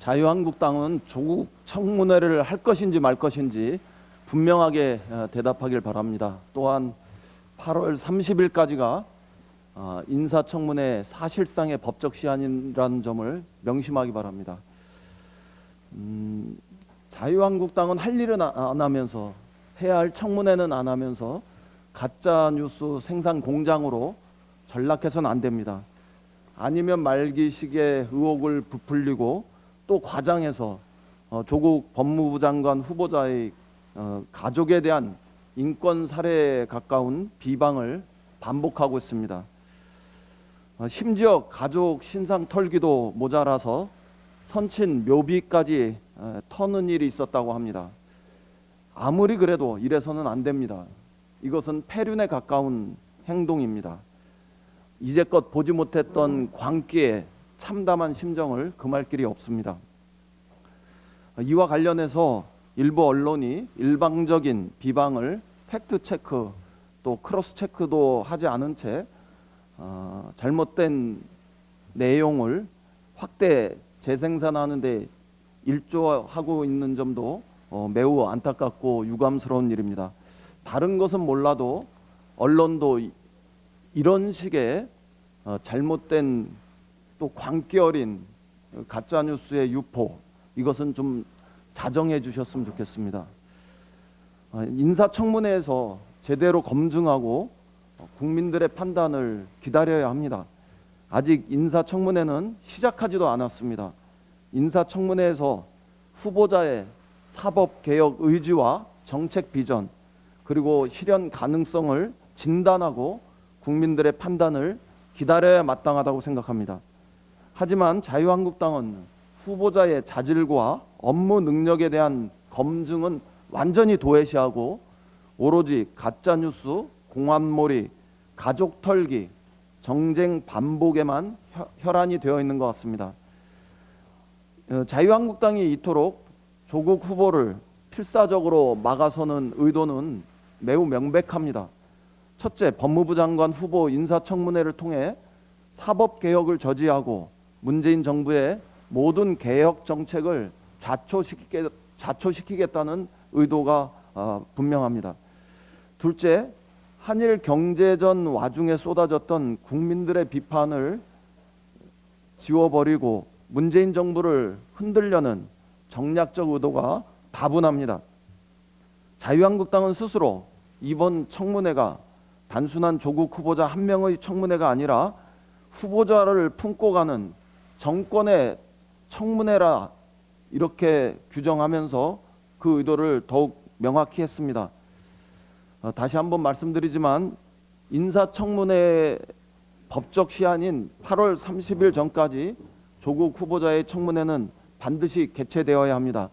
자유한국당은 조국 청문회를 할 것인지 말 것인지 분명하게 대답하길 바랍니다. 또한 8월 30일까지가 인사청문회 사실상의 법적 시한이라는 점을 명심하기 바랍니다. 자유한국당은 할 일은 안 하면서, 해야 할 청문회는 안 하면서 가짜 뉴스 생산 공장으로 전락해서는 안 됩니다. 아니면 말기식의 의혹을 부풀리고 또 과장해서 조국 법무부 장관 후보자의 가족에 대한 인권 살해에 가까운 비방을 반복하고 있습니다. 심지어 가족 신상 털기도 모자라서 선친 묘비까지 터는 일이 있었다고 합니다. 아무리 그래도 이래서는 안 됩니다. 이것은 폐륜에 가까운 행동입니다. 이제껏 보지 못했던 광기에 참담한 심정을 금할 길이 없습니다. 이와 관련해서 일부 언론이 일방적인 비방을 팩트체크 또 크로스체크도 하지 않은 채 잘못된 내용을 확대 재생산하는 데 일조하고 있는 점도 매우 안타깝고 유감스러운 일입니다. 다른 것은 몰라도 언론도 이런 식의 잘못된 또 광기 어린 가짜뉴스의 유포, 이것은 좀 자정해 주셨으면 좋겠습니다. 인사청문회에서 제대로 검증하고 국민들의 판단을 기다려야 합니다. 아직 인사청문회는 시작하지도 않았습니다. 인사청문회에서 후보자의 사법개혁 의지와 정책 비전 그리고 실현 가능성을 진단하고 국민들의 판단을 기다려야 마땅하다고 생각합니다. 하지만 자유한국당은 후보자의 자질과 업무 능력에 대한 검증은 완전히 도외시하고 오로지 가짜뉴스, 공안몰이, 가족 털기, 정쟁 반복에만 혈안이 되어 있는 것 같습니다. 자유한국당이 이토록 조국 후보를 필사적으로 막아서는 의도는 매우 명백합니다. 첫째, 법무부 장관 후보 인사청문회를 통해 사법개혁을 저지하고 문재인 정부의 모든 개혁 정책을 좌초시키겠다는 의도가 분명합니다. 둘째, 한일 경제전 와중에 쏟아졌던 국민들의 비판을 지워버리고 문재인 정부를 흔들려는 정략적 의도가 다분합니다. 자유한국당은 스스로 이번 청문회가 단순한 조국 후보자 한 명의 청문회가 아니라 후보자를 품고 가는 정권의 청문회라 이렇게 규정하면서 그 의도를 더욱 명확히 했습니다. 다시 한번 말씀드리지만 인사청문회 법적 시한인 8월 30일 전까지 조국 후보자의 청문회는 반드시 개최되어야 합니다.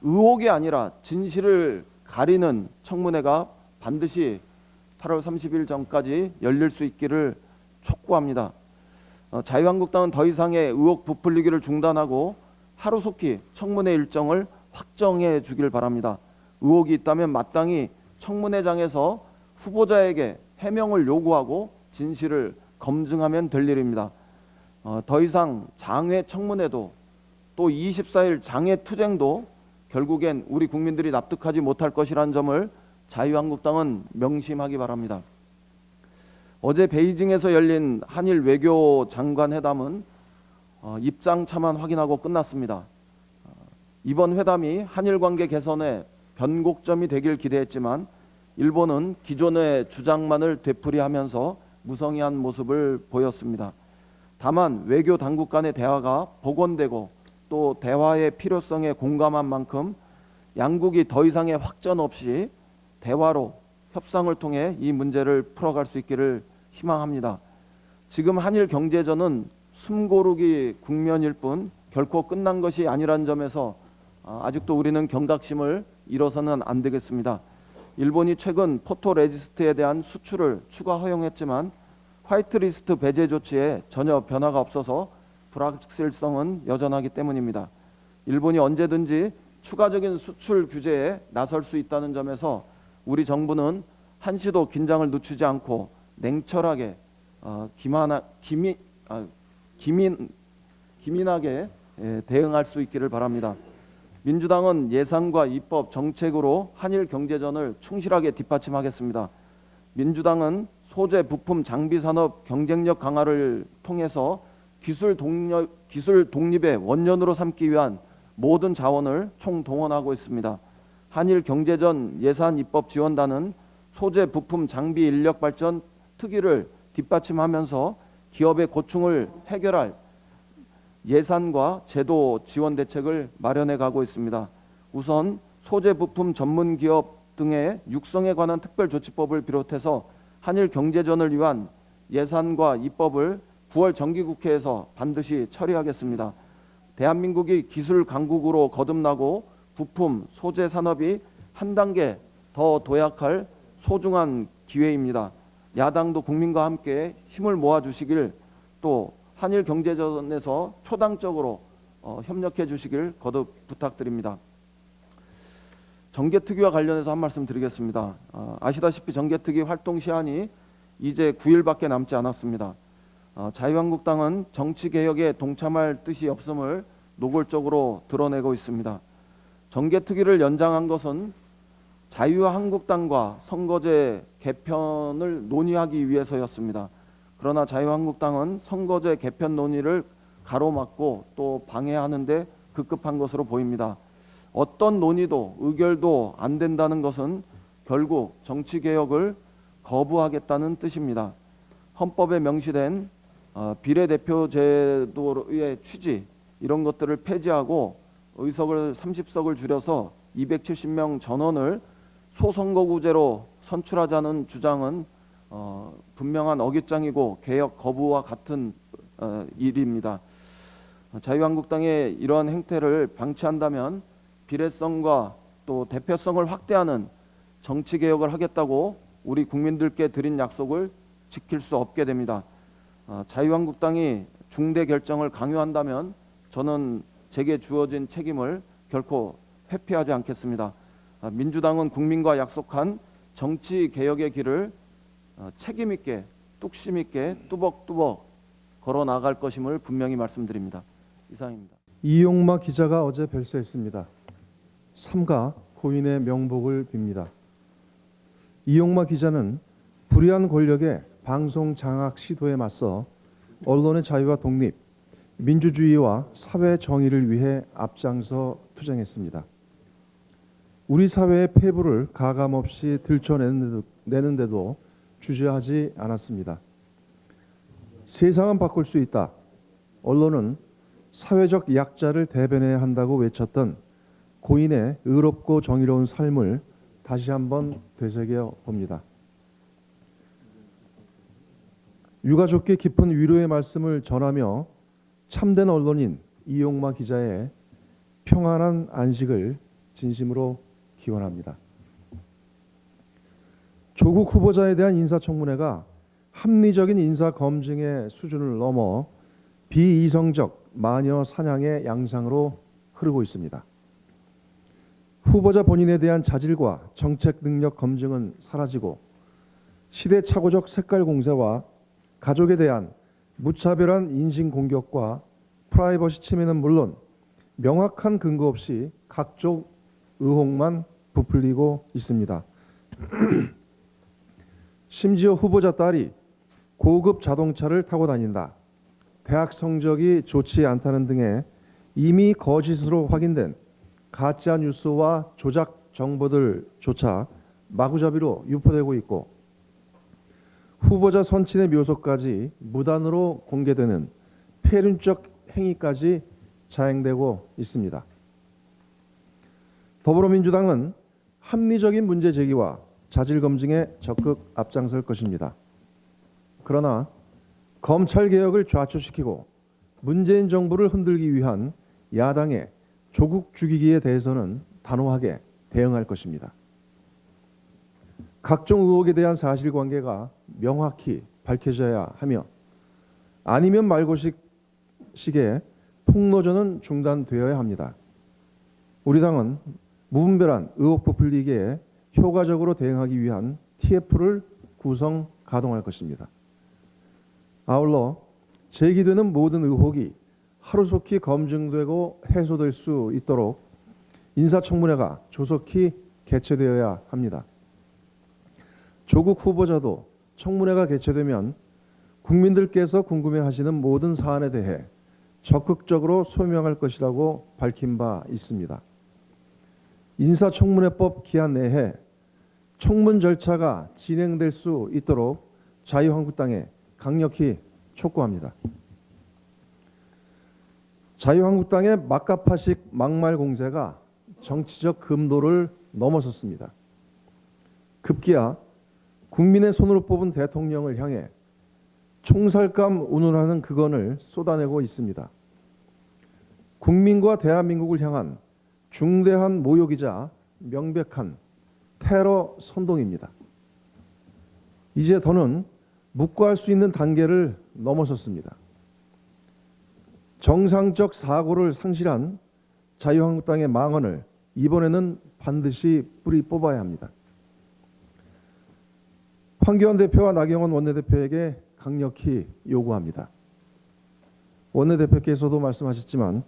의혹이 아니라 진실을 가리는 청문회가 반드시 8월 30일 전까지 열릴 수 있기를 촉구합니다. 자유한국당은 더 이상의 의혹 부풀리기를 중단하고 하루속히 청문회 일정을 확정해 주길 바랍니다. 의혹이 있다면 마땅히 청문회장에서 후보자에게 해명을 요구하고 진실을 검증하면 될 일입니다. 더 이상 장외 청문회도 또 24일 장외 투쟁도 결국엔 우리 국민들이 납득하지 못할 것이라는 점을 자유한국당은 명심하기 바랍니다. 어제 베이징에서 열린 한일 외교장관 회담은 입장차만 확인하고 끝났습니다. 이번 회담이 한일 관계 개선에 변곡점이 되길 기대했지만 일본은 기존의 주장만을 되풀이하면서 무성의한 모습을 보였습니다. 다만 외교 당국 간의 대화가 복원되고 또 대화의 필요성에 공감한 만큼 양국이 더 이상의 확전 없이 대화로 협상을 통해 이 문제를 풀어갈 수 있기를 희망합니다. 지금 한일 경제전은 숨고르기 국면일 뿐 결코 끝난 것이 아니라는 점에서 아직도 우리는 경각심을 잃어서는 안 되겠습니다. 일본이 최근 포토레지스트에 대한 수출을 추가 허용했지만 화이트리스트 배제 조치에 전혀 변화가 없어서 불확실성은 여전하기 때문입니다. 일본이 언제든지 추가적인 수출 규제에 나설 수 있다는 점에서 우리 정부는 한시도 긴장을 늦추지 않고 냉철하게 기민하게 대응할 수 있기를 바랍니다. 민주당은 예산과 입법, 정책으로 한일 경제전을 충실하게 뒷받침하겠습니다. 민주당은 소재, 부품, 장비 산업 경쟁력 강화를 통해서 기술 독립의 원년으로 삼기 위한 모든 자원을 총동원하고 있습니다. 한일 경제전 예산 입법 지원단은 소재, 부품, 장비, 인력 발전 특위를 뒷받침하면서 기업의 고충을 해결할 예산과 제도 지원 대책을 마련해 가고 있습니다. 우선 소재 부품 전문 기업 등의 육성에 관한 특별조치법을 비롯해서 한일 경제전을 위한 예산과 입법을 9월 정기국회에서 반드시 처리하겠습니다. 대한민국이 기술 강국으로 거듭나고 부품, 소재 산업이 한 단계 더 도약할 소중한 기회입니다. 야당도 국민과 함께 힘을 모아주시길, 또 한일 경제전에서 초당적으로 협력해 주시길 거듭 부탁드립니다. 정개특위와 관련해서 한 말씀 드리겠습니다. 아시다시피 정개특위 활동 시한이 이제 9일밖에 남지 않았습니다. 자유한국당은 정치개혁에 동참할 뜻이 없음을 노골적으로 드러내고 있습니다. 정개특위를 연장한 것은 자유한국당과 선거제 개편을 논의하기 위해서였습니다. 그러나 자유한국당은 선거제 개편 논의를 가로막고 또 방해하는 데 급급한 것으로 보입니다. 어떤 논의도 의결도 안 된다는 것은 결국 정치개혁을 거부하겠다는 뜻입니다. 헌법에 명시된 비례대표 제도의 취지, 이런 것들을 폐지하고 의석을 30석을 줄여서 270명 전원을 소선거구제로 선출하자는 주장은 분명한 어깃장이고 개혁 거부와 같은 일입니다. 자유한국당의 이러한 행태를 방치한다면 비례성과 또 대표성을 확대하는 정치개혁을 하겠다고 우리 국민들께 드린 약속을 지킬 수 없게 됩니다. 자유한국당이 중대 결정을 강요한다면 저는 제게 주어진 책임을 결코 회피하지 않겠습니다. 민주당은 국민과 약속한 정치개혁의 길을 책임 있게, 뚝심 있게 뚜벅뚜벅 걸어 나갈 것임을 분명히 말씀드립니다. 이상입니다. 이용마 기자가 어제 별세했습니다. 삼가 고인의 명복을 빕니다. 이용마 기자는 불의한 권력의 방송 장악 시도에 맞서 언론의 자유와 독립, 민주주의와 사회 정의를 위해 앞장서 투쟁했습니다. 우리 사회의 폐부를 가감없이 들춰내는데도 주저하지 않았습니다. 세상은 바꿀 수 있다. 언론은 사회적 약자를 대변해야 한다고 외쳤던 고인의 의롭고 정의로운 삶을 다시 한번 되새겨 봅니다. 유가족께 깊은 위로의 말씀을 전하며 참된 언론인 이용마 기자의 평안한 안식을 진심으로 기원합니다. 조국 후보자에 대한 인사청문회가 합리적인 인사검증의 수준을 넘어 비이성적 마녀 사냥의 양상으로 흐르고 있습니다. 후보자 본인에 대한 자질과 정책 능력 검증은 사라지고 시대착오적 색깔 공세와 가족에 대한 무차별한 인신 공격과 프라이버시 침해는 물론 명확한 근거 없이 각종 의혹만 부풀리고 있습니다. 심지어 후보자 딸이 고급 자동차를 타고 다닌다, 대학 성적이 좋지 않다는 등의 이미 거짓으로 확인된 가짜 뉴스와 조작 정보들조차 마구잡이로 유포되고 있고 후보자 선친의 묘소까지 무단으로 공개되는 폐륜적 행위까지 자행되고 있습니다. 더불어민주당은 합리적인 문제 제기와 자질 검증에 적극 앞장설 것입니다. 그러나 검찰 개혁을 좌초시키고 문재인 정부를 흔들기 위한 야당의 조국 죽이기에 대해서는 단호하게 대응할 것입니다. 각종 의혹에 대한 사실관계가 명확히 밝혀져야 하며 아니면 말고식의 폭로전은 중단되어야 합니다. 우리 당은 무분별한 의혹 부풀리기에 효과적으로 대응하기 위한 TF를 구성 가동할 것입니다. 아울러 제기되는 모든 의혹이 하루속히 검증되고 해소될 수 있도록 인사청문회가 조속히 개최되어야 합니다. 조국 후보자도 청문회가 개최되면 국민들께서 궁금해하시는 모든 사안에 대해 적극적으로 소명할 것이라고 밝힌 바 있습니다. 인사청문회법 기한 내에 청문 절차가 진행될 수 있도록 자유한국당에 강력히 촉구합니다. 자유한국당의 막가파식 막말 공세가 정치적 금도를 넘어섰습니다. 급기야 국민의 손으로 뽑은 대통령을 향해 총살감 운운하는 극언을 쏟아내고 있습니다. 국민과 대한민국을 향한 중대한 모욕이자 명백한 테러 선동입니다. 이제 더는 묵과할 수 있는 단계를 넘어섰습니다. 정상적 사고를 상실한 자유한국당의 망언을 이번에는 반드시 뿌리 뽑아야 합니다. 황교안 대표와 나경원 원내대표에게 강력히 요구합니다. 원내대표께서도 말씀하셨지만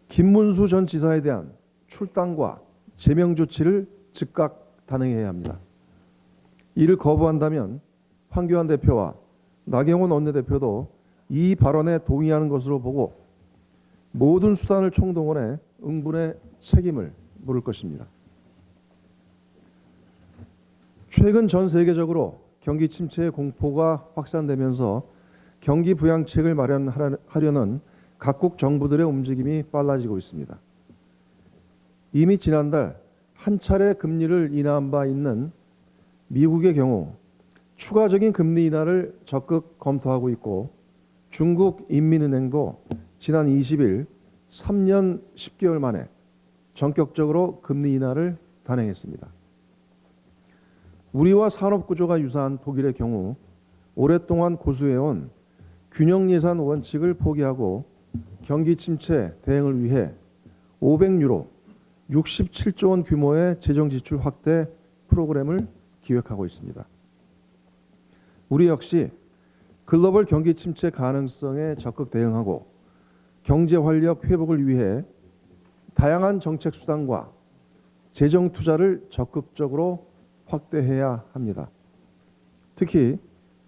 김문수 전 지사에 대한 출당과 제명 조치를 즉각 단행해야 합니다. 이를 거부한다면 황교안 대표와 나경원 원내대표도 이 발언에 동의하는 것으로 보고 모든 수단을 총동원해 응분의 책임을 물을 것입니다. 최근 전 세계적으로 경기 침체의 공포가 확산되면서 경기 부양책을 마련하려는 각국 정부들의 움직임이 빨라지고 있습니다. 이미 지난달 한 차례 금리를 인하한 바 있는 미국의 경우 추가적인 금리 인하를 적극 검토하고 있고 중국 인민은행도 지난 20일 3년 10개월 만에 전격적으로 금리 인하를 단행했습니다. 우리와 산업 구조가 유사한 독일의 경우 오랫동안 고수해온 균형 예산 원칙을 포기하고 경기 침체 대응을 위해 500유로 67조 원 규모의 재정 지출 확대 프로그램을 기획하고 있습니다. 우리 역시 글로벌 경기 침체 가능성에 적극 대응하고 경제 활력 회복을 위해 다양한 정책 수단과 재정 투자를 적극적으로 확대해야 합니다. 특히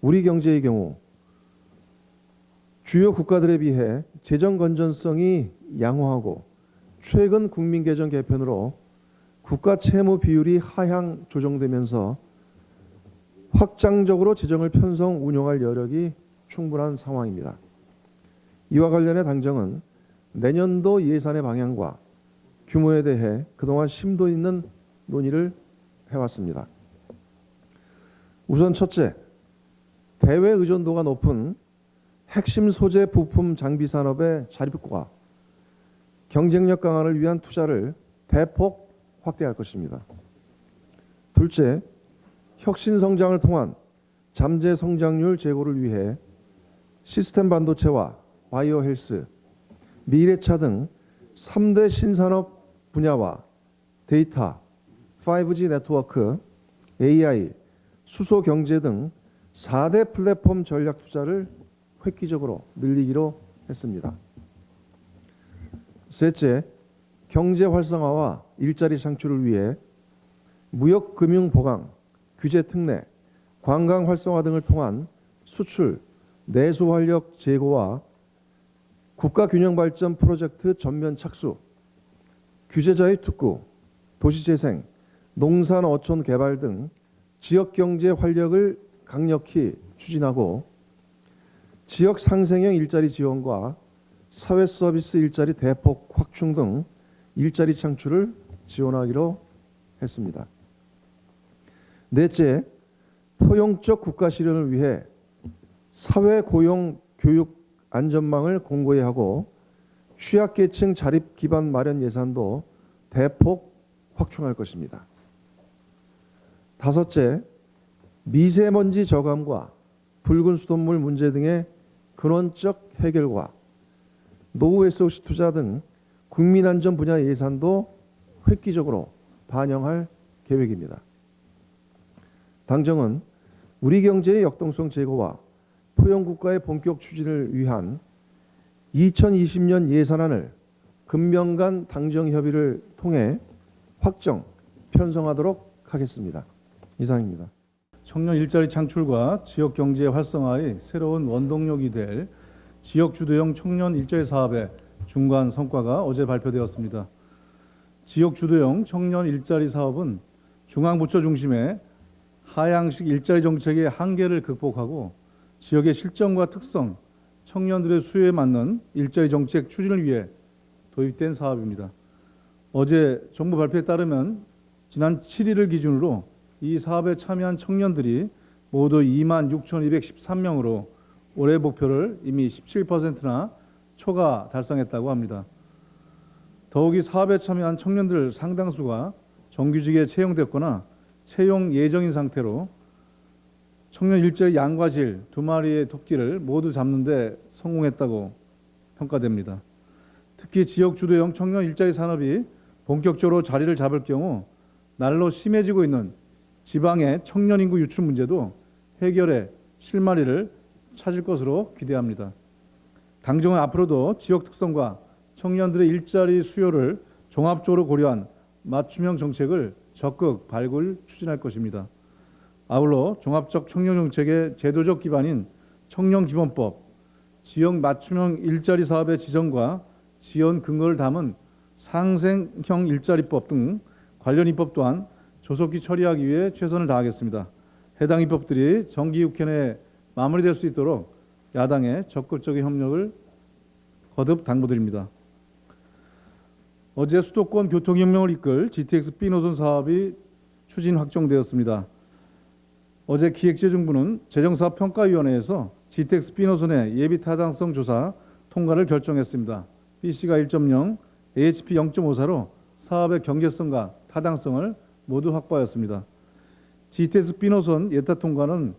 우리 경제의 경우 주요 국가들에 비해 재정 건전성이 양호하고 최근 국민개정 개편으로 국가 채무 비율이 하향 조정되면서 확장적으로 재정을 편성 운용할 여력이 충분한 상황입니다. 이와 관련해 당정은 내년도 예산의 방향과 규모에 대해 그동안 심도 있는 논의를 해왔습니다. 우선 첫째, 대외 의존도가 높은 핵심 소재 부품 장비 산업의 자립과 경쟁력 강화를 위한 투자를 대폭 확대할 것입니다. 둘째, 혁신 성장을 통한 잠재 성장률 제고를 위해 시스템 반도체와 바이오 헬스, 미래차 등 3대 신산업 분야와 데이터, 5G 네트워크, AI, 수소 경제 등 4대 플랫폼 전략 투자를 획기적으로 늘리기로 했습니다. 셋째, 경제 활성화와 일자리 창출을 위해 무역 금융 보강, 규제 특례, 관광 활성화 등을 통한 수출, 내수 활력 제고와 국가 균형 발전 프로젝트 전면 착수, 규제 자유 특구, 도시 재생, 농산 어촌 개발 등 지역 경제 활력을 강력히 추진하고 지역 상생형 일자리 지원과 사회 서비스 일자리 대폭 확충 등 일자리 창출을 지원하기로 했습니다. 넷째, 포용적 국가 실현을 위해 사회 고용 교육 안전망을 공고히 하고 취약계층 자립 기반 마련 예산도 대폭 확충할 것입니다. 다섯째, 미세먼지 저감과 붉은 수돗물 문제 등의 근원적 해결과 노후 SOC 투자 등 국민안전 분야 예산도 획기적으로 반영할 계획입니다. 당정은 우리 경제의 역동성 제고와 포용국가의 본격 추진을 위한 2020년 예산안을 금명간 당정 협의를 통해 확정, 편성하도록 하겠습니다. 이상입니다. 청년 일자리 창출과 지역 경제 활성화의 새로운 원동력이 될 지역 주도형 청년 일자리 사업의 중간 성과가 어제 발표되었습니다. 지역 주도형 청년 일자리 사업은 중앙부처 중심의 하향식 일자리 정책의 한계를 극복하고 지역의 실정과 특성, 청년들의 수요에 맞는 일자리 정책 추진을 위해 도입된 사업입니다. 어제 정부 발표에 따르면 지난 7일을 기준으로 이 사업에 참여한 청년들이 모두 26,213명으로 올해 목표를 이미 17%나 초과 달성했다고 합니다. 더욱이 사업에 참여한 청년들 상당수가 정규직에 채용됐거나 채용 예정인 상태로 청년 일자리 양과 질 2마리의 토끼를 모두 잡는 데 성공했다고 평가됩니다. 특히 지역 주도형 청년 일자리 산업이 본격적으로 자리를 잡을 경우 날로 심해지고 있는 지방의 청년 인구 유출 문제도 해결의 실마리를 찾을 것으로 기대합니다. 당정은 앞으로도 지역 특성과 청년들의 일자리 수요를 종합적으로 고려한 맞춤형 정책을 적극 발굴 추진할 것입니다. 아울러 종합적 청년 정책의 제도적 기반인 청년기본법, 지역 맞춤형 일자리 사업의 지정과 지원 근거를 담은 상생형 일자리법 등 관련 입법 또한 조속히 처리하기 위해 최선을 다하겠습니다. 해당 입법들이 정기국회 내에 마무리될 수 있도록 야당의 적극적인 협력을 거듭 당부드립니다. 어제 수도권 교통혁명을 이끌 GTX B노선 사업이 추진 확정되었습니다. 어제 기획재정부는 재정사업평가위원회에서 GTX B노선의 예비 타당성 조사 통과를 결정했습니다. BC가 1.0, AHP 0.54로 사업의 경제성과 타당성을 모두 확보하였습니다. GTX B노선 예타 통과는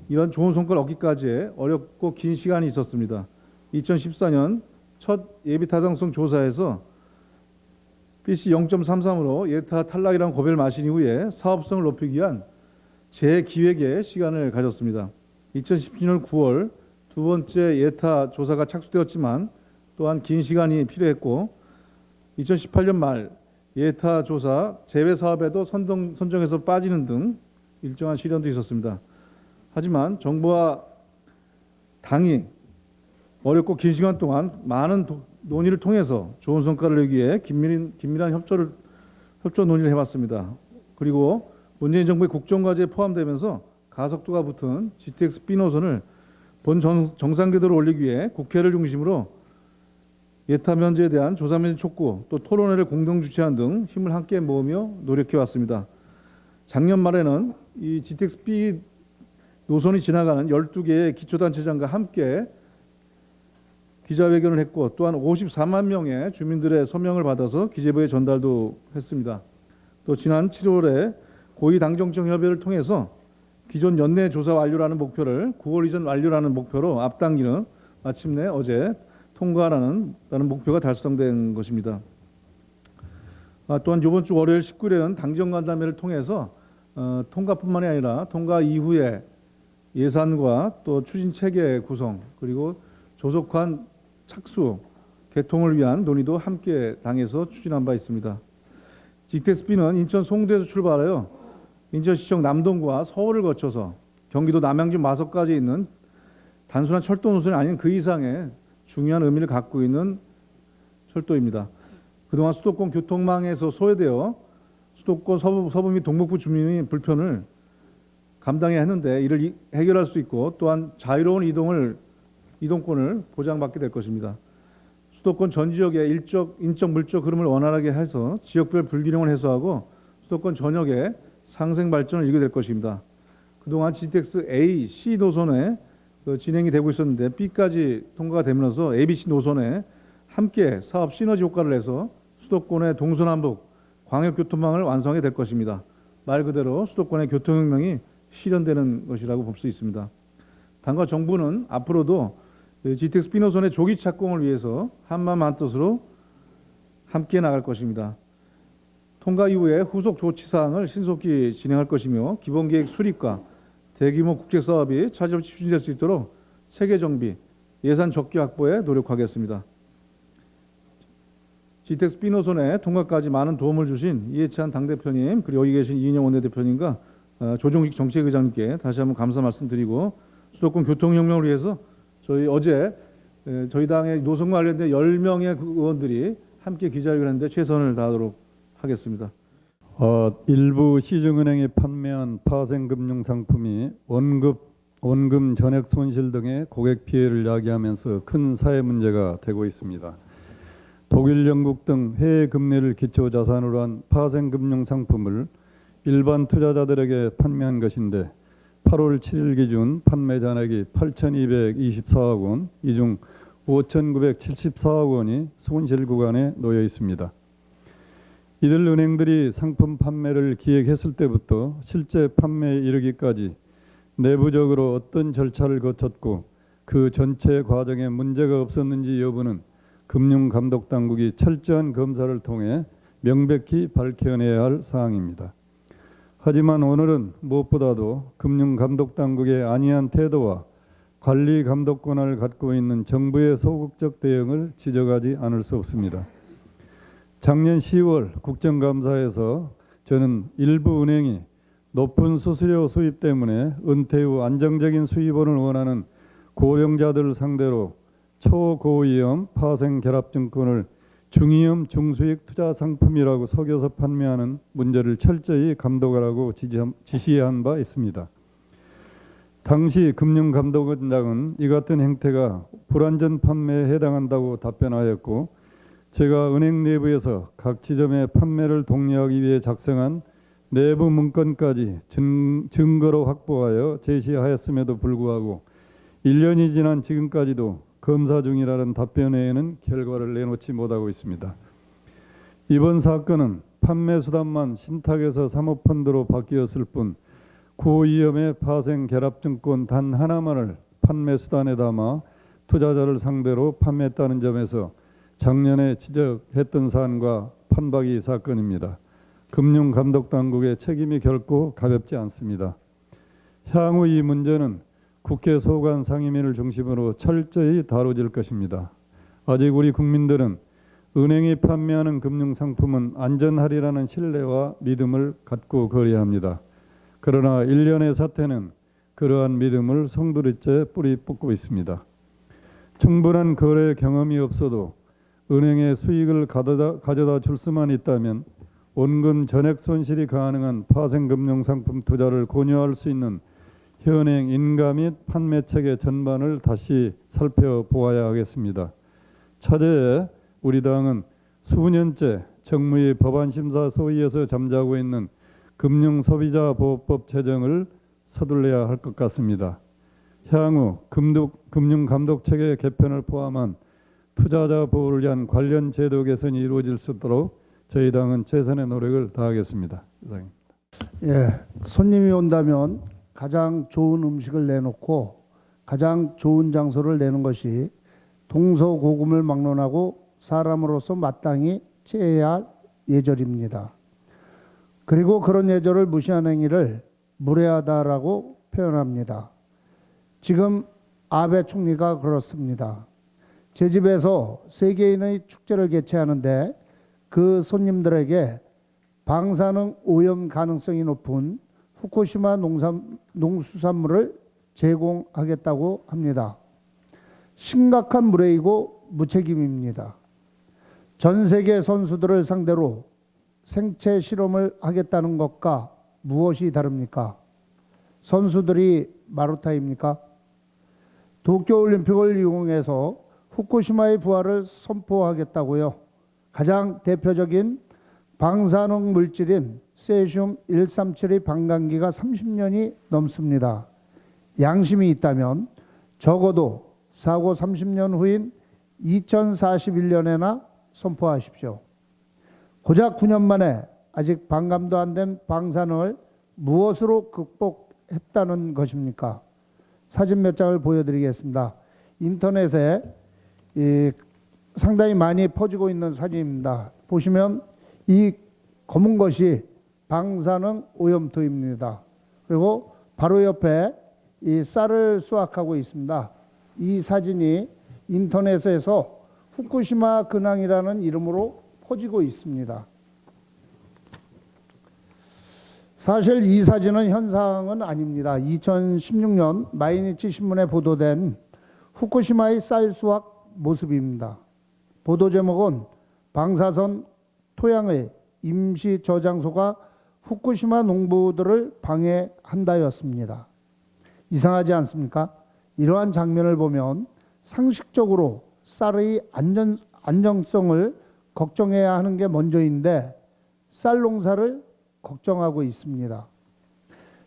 이런 좋은 성과를 얻기까지의 어렵고 긴 시간이 있었습니다. 2014년 첫 예비 타당성 조사에서 BC 0.33으로 예타 탈락이라는 고배를 마신 이후에 사업성을 높이기 위한 재기획의 시간을 가졌습니다. 2017년 9월 두 번째 예타 조사가 착수되었지만 또한 긴 시간이 필요했고 2018년 말 예타 조사 제외 사업에도 선정해서 빠지는 등 일정한 시련도 있었습니다. 하지만 정부와 당이 어렵고 긴 시간 동안 많은 논의를 통해서 좋은 성과를 내기 위해 긴밀한 협조 논의를 해왔습니다. 그리고 문재인 정부의 국정과제에 포함되면서 가속도가 붙은 GTX B노선을 본 정상 궤도로 올리기 위해 국회를 중심으로 예타 면제에 대한 조사 면제 촉구, 또 토론회를 공동 주최한 등 힘을 함께 모으며 노력해 왔습니다. 작년 말에는 이 GTX B 노선이 지나가는 12개의 기초단체장과 함께 기자회견을 했고 또한 54만 명의 주민들의 서명을 받아서 기재부에 전달도 했습니다. 또 지난 7월에 고위당정청 협의를 통해서 기존 연내 조사 완료라는 목표를 9월 이전 완료라는 목표로 앞당기는 마침내 어제 통과라는 목표가 달성된 것입니다. 또한 이번 주 월요일 19일에는 당정간담회를 통해서 통과뿐만이 아니라 통과 이후에 예산과 또 추진 체계 구성 그리고 조속한 착수 개통을 위한 논의도 함께 당에서 추진한 바 있습니다. GTX-B는 인천 송도에서 출발하여 인천시청 남동구와 서울을 거쳐서 경기도 남양주 마석까지 있는 단순한 철도 노선이 아닌 그 이상의 중요한 의미를 갖고 있는 철도입니다. 그동안 수도권 교통망에서 소외되어 수도권 서부 및 동북부 주민의 불편을 감당해야 했는데 이를 해결할 수 있고 또한 자유로운 이동권을 보장받게 될 것입니다. 수도권 전 지역의 인적 물적 흐름을 원활하게 해서 지역별 불균형을 해소하고 수도권 전역의 상생 발전을 이루게 될 것입니다. 그동안 GTX A, C 노선에 진행이 되고 있었는데 B까지 통과가 되면서 ABC 노선에 함께 사업 시너지 효과를 내서 수도권의 동서남북 광역교통망을 완성하게 될 것입니다. 말 그대로 수도권의 교통혁명이 실현되는 것이라고 볼 수 있습니다. 당과 정부는 앞으로도 GTX B노선의 조기 착공을 위해서 한마음 한뜻으로 함께 나갈 것입니다. 통과 이후에 후속 조치 사항을 신속히 진행할 것이며 기본계획 수립과 대규모 국제사업이 차질없이 추진될 수 있도록 체계 정비, 예산 적기 확보에 노력하겠습니다. 지텍 스피노선의 통과까지 많은 도움을 주신 이해찬 당대표님, 그리고 여기 계신 이인영 원내대표님과 조정식 정책의장님께 다시 한번 감사 말씀드리고, 수도권 교통혁명을 위해서 저희 어제 저희 당의 노선과 관련된 10명의 의원들이 함께 기자회견을 했는데 최선을 다하도록 하겠습니다. 일부 시중은행이 판매한 파생금융 상품이 원금 전액 손실 등의 고객 피해를 야기하면서 큰 사회 문제가 되고 있습니다. 독일, 영국 등 해외 금리를 기초 자산으로 한 파생금융 상품을 일반 투자자들에게 판매한 것인데 8월 7일 기준 판매 잔액이 8,224억 원, 이 중 5,974억 원이 손실 구간에 놓여 있습니다. 이들 은행들이 상품 판매를 기획했을 때부터 실제 판매에 이르기까지 내부적으로 어떤 절차를 거쳤고 그 전체 과정에 문제가 없었는지 여부는 금융감독당국이 철저한 검사를 통해 명백히 밝혀내야 할 사항입니다. 하지만 오늘은 무엇보다도 금융감독당국의 안이한 태도와 관리 감독 권한을 갖고 있는 정부의 소극적 대응을 지적하지 않을 수 없습니다. 작년 10월 국정감사에서 저는 일부 은행이 높은 수수료 수입 때문에 은퇴 후 안정적인 수입원을 원하는 고령자들을 상대로 초고위험 파생 결합증권을 중위험 중수익 투자 상품이라고 속여서 판매하는 문제를 철저히 감독하라고 지시한 바 있습니다. 당시 금융감독원장은 이 같은 행태가 불완전 판매에 해당한다고 답변하였고, 제가 은행 내부에서 각 지점의 판매를 독려하기 위해 작성한 내부 문건까지 증거로 확보하여 제시하였음에도 불구하고 1년이 지난 지금까지도 검사 중이라는 답변 외에는 결과를 내놓지 못하고 있습니다. 이번 사건은 판매 수단만 신탁에서 사모펀드로 바뀌었을 뿐 고위험의 파생 결합증권 단 하나만을 판매 수단에 담아 투자자를 상대로 판매했다는 점에서 작년에 지적했던 사안과 판박이 사건입니다. 금융감독당국의 책임이 결코 가볍지 않습니다. 향후 이 문제는 국회 소관 상임위를 중심으로 철저히 다뤄질 것입니다. 아직 우리 국민들은 은행이 판매하는 금융상품은 안전하리라는 신뢰와 믿음을 갖고 거래합니다. 그러나 일련의 사태는 그러한 믿음을 송두리째 뿌리 뽑고 있습니다. 충분한 거래 경험이 없어도 은행에 수익을 가져다 줄 수만 있다면 원금 전액 손실이 가능한 파생금융상품 투자를 권유할 수 있는 현행 인가 및 판매 체계 전반을 다시 살펴보아야 하겠습니다. 차제에 우리 당은 수년째 정무위 법안심사 소위에서 잠자고 있는 금융소비자보호법 제정을 서둘러야 할 것 같습니다. 향후 금융감독체계 개편을 포함한 투자자 보호를 위한 관련 제도 개선이 이루어질 수 있도록 저희 당은 최선의 노력을 다하겠습니다. 이상입니다. 예, 손님이 온다면 가장 좋은 음식을 내놓고 가장 좋은 장소를 내는 것이 동서고금을 막론하고 사람으로서 마땅히 취해야 할 예절입니다. 그리고 그런 예절을 무시한 행위를 무례하다라고 표현합니다. 지금 아베 총리가 그렇습니다. 제 집에서 세계인의 축제를 개최하는데 그 손님들에게 방사능 오염 가능성이 높은 후쿠시마 농수산물을 제공하겠다고 합니다. 심각한 무례이고 무책임입니다. 전 세계 선수들을 상대로 생체 실험을 하겠다는 것과 무엇이 다릅니까? 선수들이 마루타입니까? 도쿄올림픽을 이용해서 후쿠시마의 부활을 선포하겠다고요. 가장 대표적인 방사능 물질인 세슘 137의 방광기가 30년이 넘습니다. 양심이 있다면 적어도 사고 30년 후인 2041년에나 선포하십시오. 고작 9년 만에 아직 반감도 안 된 방사능을 무엇으로 극복했다는 것입니까? 사진 몇 장을 보여드리겠습니다. 인터넷에 상당히 많이 퍼지고 있는 사진입니다. 보시면 이 검은 것이 방사능 오염토입니다. 그리고 바로 옆에 이 쌀을 수확하고 있습니다. 이 사진이 인터넷에서 후쿠시마 근황이라는 이름으로 퍼지고 있습니다. 사실 이 사진은 현상은 아닙니다. 2016년 마이니치 신문에 보도된 후쿠시마의 쌀 수확 모습입니다. 보도 제목은 방사선 토양의 임시 저장소가 후쿠시마 농부들을 방해한다였습니다. 이상하지 않습니까? 이러한 장면을 보면 상식적으로 쌀의 안정성을 걱정해야 하는 게 먼저인데 쌀 농사를 걱정하고 있습니다.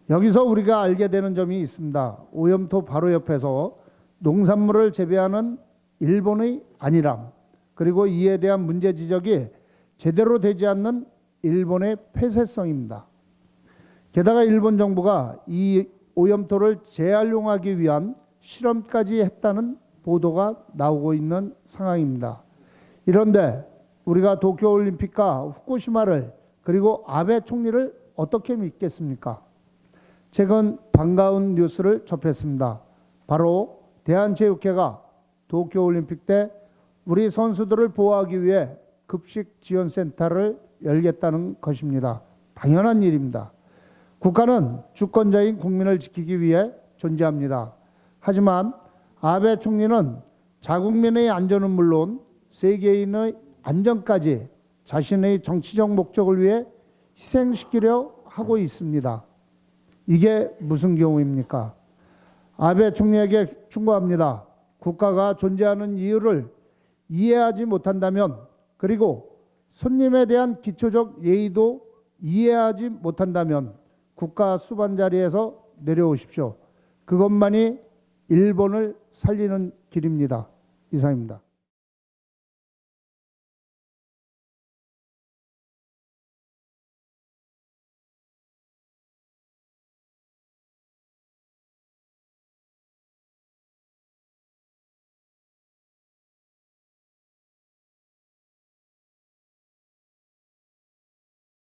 여기서 우리가 알게 되는 점이 있습니다. 오염토 바로 옆에서 농산물을 재배하는 일본의 안일함, 그리고 이에 대한 문제 지적이 제대로 되지 않는 일본의 폐쇄성입니다. 게다가 일본 정부가 이 오염토를 재활용하기 위한 실험까지 했다는 보도가 나오고 있는 상황입니다. 이런데 우리가 도쿄올림픽과 후쿠시마를 그리고 아베 총리를 어떻게 믿겠습니까? 최근 반가운 뉴스를 접했습니다. 바로 대한체육회가 도쿄올림픽 때 우리 선수들을 보호하기 위해 급식 지원센터를 열겠다는 것입니다. 당연한 일입니다. 국가는 주권자인 국민을 지키기 위해 존재합니다. 하지만 아베 총리는 자국민의 안전은 물론 세계인의 안전까지 자신의 정치적 목적을 위해 희생시키려 하고 있습니다. 이게 무슨 경우입니까? 아베 총리에게 충고합니다. 국가가 존재하는 이유를 이해하지 못한다면, 그리고 손님에 대한 기초적 예의도 이해하지 못한다면 국가 수반 자리에서 내려오십시오. 그것만이 일본을 살리는 길입니다. 이상입니다.